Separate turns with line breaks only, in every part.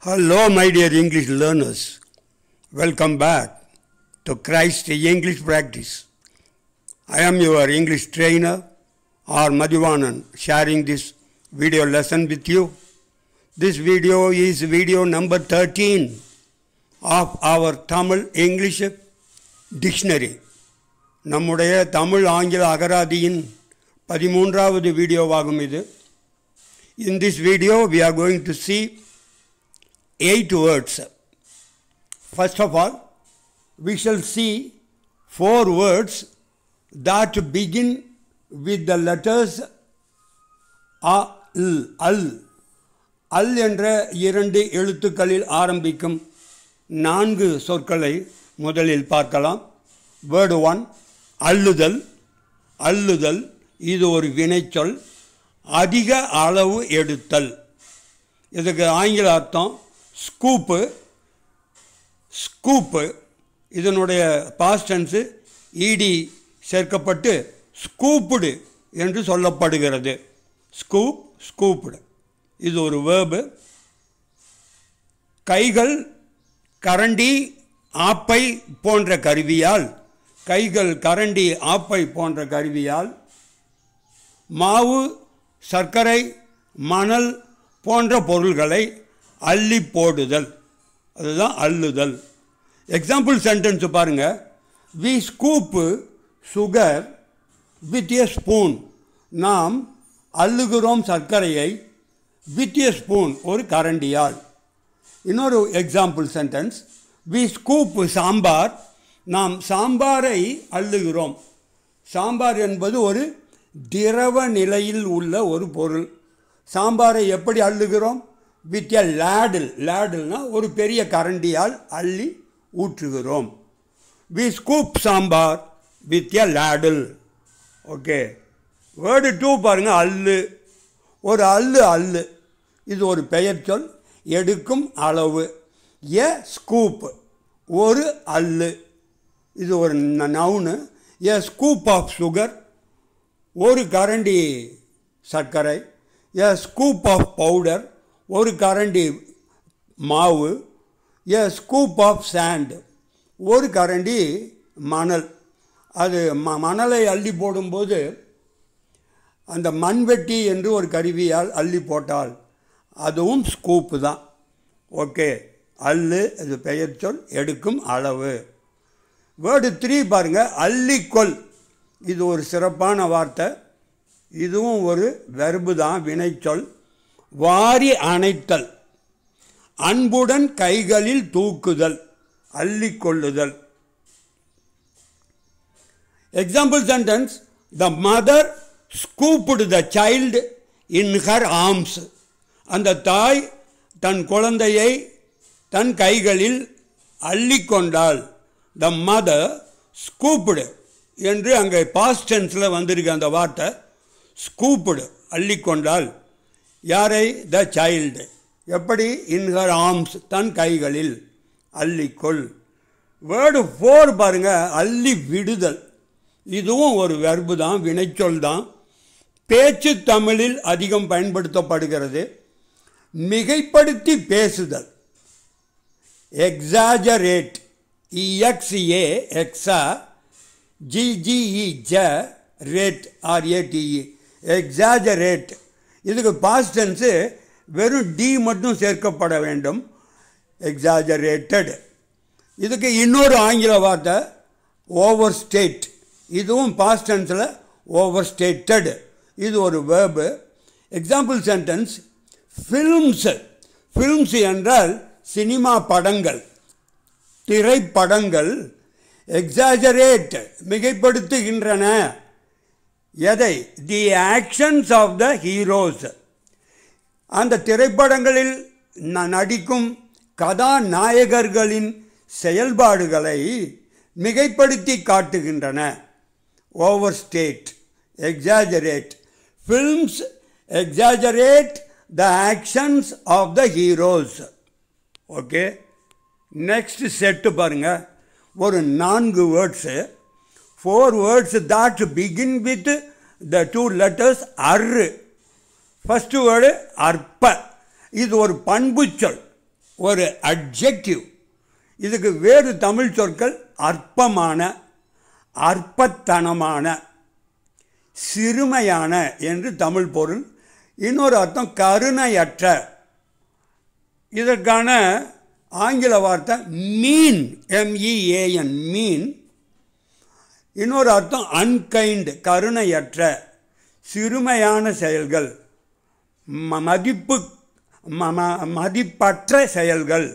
Hello, my dear English learners. Welcome back to Christ English Practice. I am your English trainer, R. Madhivanan, sharing this video lesson with you. This video is video number 13 of our Tamil English Dictionary. நம்முடைய தமிழ் ஆங்கில அகராதியின் 13வது வீடியோவாகும் இது. In this video we are going to see 8 words. First of all, we shall see 4 words that begin with the letters al. Al என்ற 2 எழுத்துக்களில் ஆரம்பிக்கும் 4 சொற்களை முதலில் பார்க்கலாம். Word 1, அள்ளுதல். அள்ளுதல் இது ஒரு வினைச்சொல். அதிக அளவு எடுத்தல். இதுக்கு ஆங்கில அர்த்தம் ஸ்கூப்பு. ஸ்கூப்பு இதனுடைய பாஸ்ட் டென்ஸ் ஈடி சேர்க்கப்பட்டு ஸ்கூப்டு என்று சொல்லப்படுகிறது. ஸ்கூப், ஸ்கூப்டு இது ஒரு வேர்பு. கைகள், கரண்டி, ஆப்பை போன்ற கருவியால், கைகள், கரண்டி, ஆப்பை போன்ற கருவியால் மாவு, சர்க்கரை, மணல் போன்ற பொருள்களை அள்ளி போடுதல், அதுதான் அள்ளுதல். எக்ஸாம்பிள் சென்டென்ஸ் பாருங்க. We scoop sugar with a spoon. நாம் அள்ளுகிறோம் சர்க்கரையை வித் எ ஸ்பூன், ஒரு கரண்டியால். இன்னொரு example sentence. We scoop sambar. நாம் சாம்பாரை அள்ளுகிறோம். சாம்பார் என்பது ஒரு திரவ நிலையில் உள்ள ஒரு பொருள். சாம்பாரை எப்படி அள்ளுகிறோம்? With a லேடில். லேடில்னா ஒரு பெரிய கரண்டியால் அள்ளி ஊற்றுகிறோம். We scoop sambar with a ladle. Okay. Word 2 பாருங்கள். அல்லு. ஒரு அல்லு. அல்லு இது ஒரு பெயர் சொல். எடுக்கும் அளவு. எ ஸ்கூப் ஒரு அல்லு. இது ஒரு நவுனு. எ ஸ்கூப் ஆஃப் சுகர் ஒரு கரண்டி சர்க்கரை. எ ஸ்கூப் ஆஃப் பவுடர் ஒரு கரண்டி மாவு. எ ஸ்கூப் ஆஃப் சாண்ட் ஒரு கரண்டி மணல். அது மணலை அள்ளி போடும்போது அந்த மண்வெட்டி என்று ஒரு கருவியால் அள்ளி போட்டால் அதுவும் ஸ்கூப்பு தான். ஓகே. அல்லு அது பெயர் சொல், எடுக்கும் அளவு. வேர்டு 3 பாருங்கள். அள்ளிக்கொள் இது ஒரு சிறப்பான வார்த்தை. இதுவும் ஒரு வெர்பு தான், வினைச்சொல். வாரி அணைத்தல். அன்புடன் கைகளில் தூக்குதல், அள்ளிக்கொள்ளுதல். Example sentence. The mother scooped the child in her arms. அந்த தாய் தன் குழந்தையை தன் கைகளில் அள்ளிக்கொண்டாள். த மதர் ஸ்கூப்டு என்று அங்கே பாஸ்ட் டென்ஸில் வந்திருக்கு அந்த வார்த்தை. ஸ்கூப்டு அள்ளிக்கொண்டாள். யாரை? The child. எப்படி? இன் ஹர் ஆர்ம்ஸ் தன் கைகளில். அள்ளிக்கொள். வேர்டு 4 பாருங்கள். அள்ளி விடுதல். இதுவும் ஒரு வெர்பு தான், வினைச்சொல் தான். பேச்சு தமிழில் அதிகம் பயன்படுத்தப்படுகிறது. மிகைப்படுத்தி பேசுதல். எக்ஸாஜரேட். EXA எக்ஸா GGE ரேட் RATE எக்ஸாஜரேட். இதுக்கு பாஸ்ட் டென்ஸு வெறும் டி மட்டும் சேர்க்கப்பட வேண்டும். எக்ஸாஜரேட்டட். இதுக்கு இன்னொரு ஆங்கில வார்த்தை ஓவர் ஸ்டேட். இதுவும் பாஸ்ட் டென்ஸில் ஓவர் ஸ்டேட்டட். இது ஒரு verb. Example sentence. Films. Films என்றால் சினிமா படங்கள், திரைப்படங்கள். எக்ஸாஜரேட் மிகைப்படுத்துகின்றன. எதை? The actions of the heroes. அந்த திரைப்படங்களில் நடிக்கும் கதாநாயகர்களின் செயல்பாடுகளை மிகைப்படுத்தி காட்டுகின்றன. Over state, exaggerate. Films exaggerate the actions of the heroes. Okay. Next set பாருங்கள். ஒரு 4 words. 4 words that begin with the 2 letters ar. First word அற்ப. இது ஒரு பண்பு சொல், ஒரு அட்ஜெக்டிவ். இதுக்கு வேறு தமிழ் சொற்கள் அற்பமான, அற்பத்தனமான, சிறுமையான என்று தமிழ் பொருள். இன்னொரு அர்த்தம் கருணையற்ற. இதற்கான ஆங்கில வார்த்தை மீன், MEAN, மீன். இன்னொரு அர்த்தம் அன்கைண்ட், கருணையற்ற, சிறுமையான செயல்கள், மதிப்பற்ற செயல்கள்.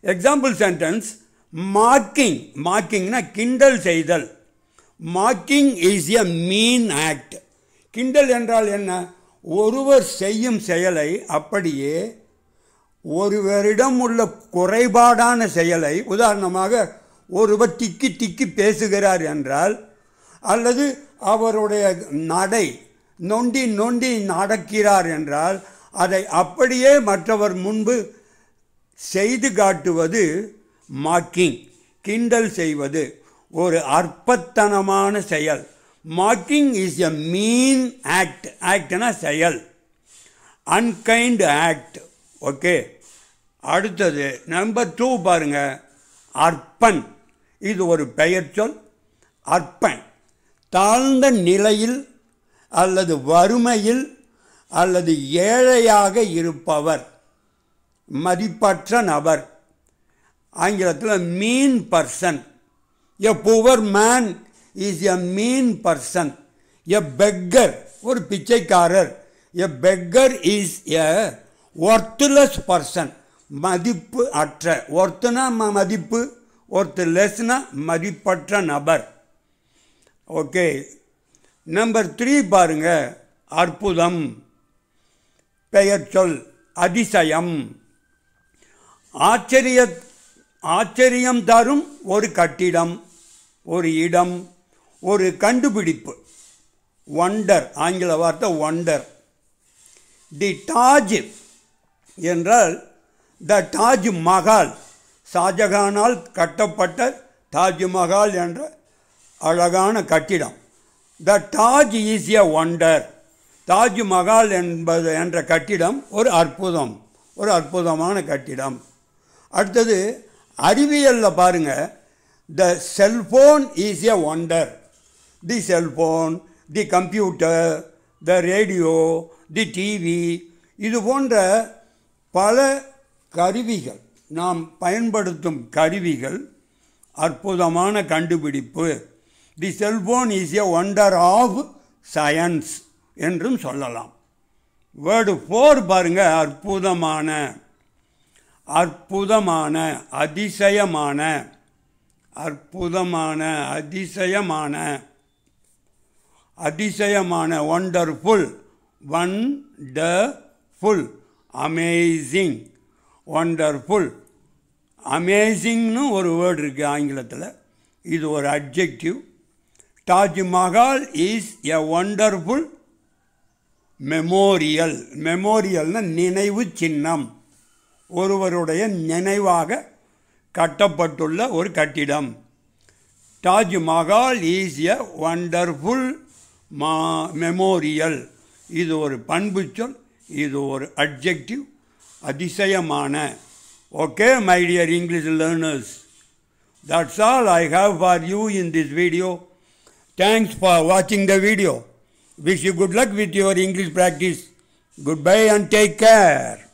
Example sentence, marking. மார்க்கிங்னா கிண்டல் செய்தல். Marking is a mean act. கிண்டல் என்றால் என்ன? ஒருவர் செய்யும் செயலை அப்படியே ஒருவரிடம் உள்ள குறைபாடான செயலை, உதாரணமாக ஒருவர் திக்கி திக்கி பேசுகிறார் என்றால், அல்லது அவருடைய நடை நொண்டி நொண்டி நடக்கிறார் என்றால், அதை அப்படியே மற்றவர் முன்பு செய்து காட்டுவது மார்க்கிங், கிண்டல் செய்வது, ஒரு அற்பத்தனமான செயல். Marking is a mean act. ஆக்ட்னா செயல். Unkind act. ஓகே. அடுத்தது நம்பர் 2 பாருங்க. அற்பன். இது ஒரு பெயர் சொல். அற்பன் தாழ்ந்த நிலையில் அல்லது வறுமையில் அல்லது ஏழையாக இருப்பவர், மதிப்பற்ற நபர். ஆங்கிலத்தில் mean person. A poor man is a mean person. A beggar, ஒரு பிச்சைக்காரர். A beggar is a worthless person, மதிப்பு அற்ற. ஒர்த்துனா மதிப்பு, ஒர்த்லெஸ்னா மதிப்பற்ற நபர். ஓகே. நம்பர் 3 பாருங்க. அற்புதம், பெயர் சொல். அதிசயம், ஆச்சரியம் தரும் ஒரு கட்டிடம், ஒரு இடம், ஒரு கண்டுபிடிப்பு. வண்டர், ஆங்கில வார்த்தை வண்டர். தி தாஜ் என்றால் த தாஜ் மஹால், ஷாஜகானால் கட்டப்பட்ட தாஜ்மஹால் என்ற அழகான கட்டிடம். The Taj is a wonder. Taj Mahal என்ற கட்டிடம் ஒரு அற்புதம், ஒரு அற்புதமான கட்டிடம். அடுத்தது அறிவியலில் பாருங்க. The cellphone is a wonder. The cellphone, the computer, the radio, the TV, இது போன்ற பல கருவிகள், நாம் பயன்படுத்தும் கருவிகள் அற்புதமான கண்டுபிடிப்பு. The cellphone is a wonder of science என்றும் சொல்லலாம். வேர்டு 4 பாருங்க. அற்புதமான, அற்புதமான, அதிசயமான, அற்புதமான, அதிசயமான, அதிசயமான. Wonderful, wonderful, amazing, wonderful. அமேசிங்னு ஒரு வேர்டு இருக்குது ஆங்கிலத்தில். இது ஒரு adjective. Taj Mahal is a wonderful memorial. மெமோரியல்னா நினைவு சின்னம், ஒருவருடைய நினைவாக கட்டப்பட்டுள்ள ஒரு கட்டிடம். Taj Mahal is a wonderful memorial. இது ஒரு பண்பு சொல், இது ஒரு அட்ஜெக்டிவ். அதிசயமான. Okay, my dear English learners, that's all I have for you in this video. Thanks for watching the video. Wish you good luck with your English practice. Goodbye and take care.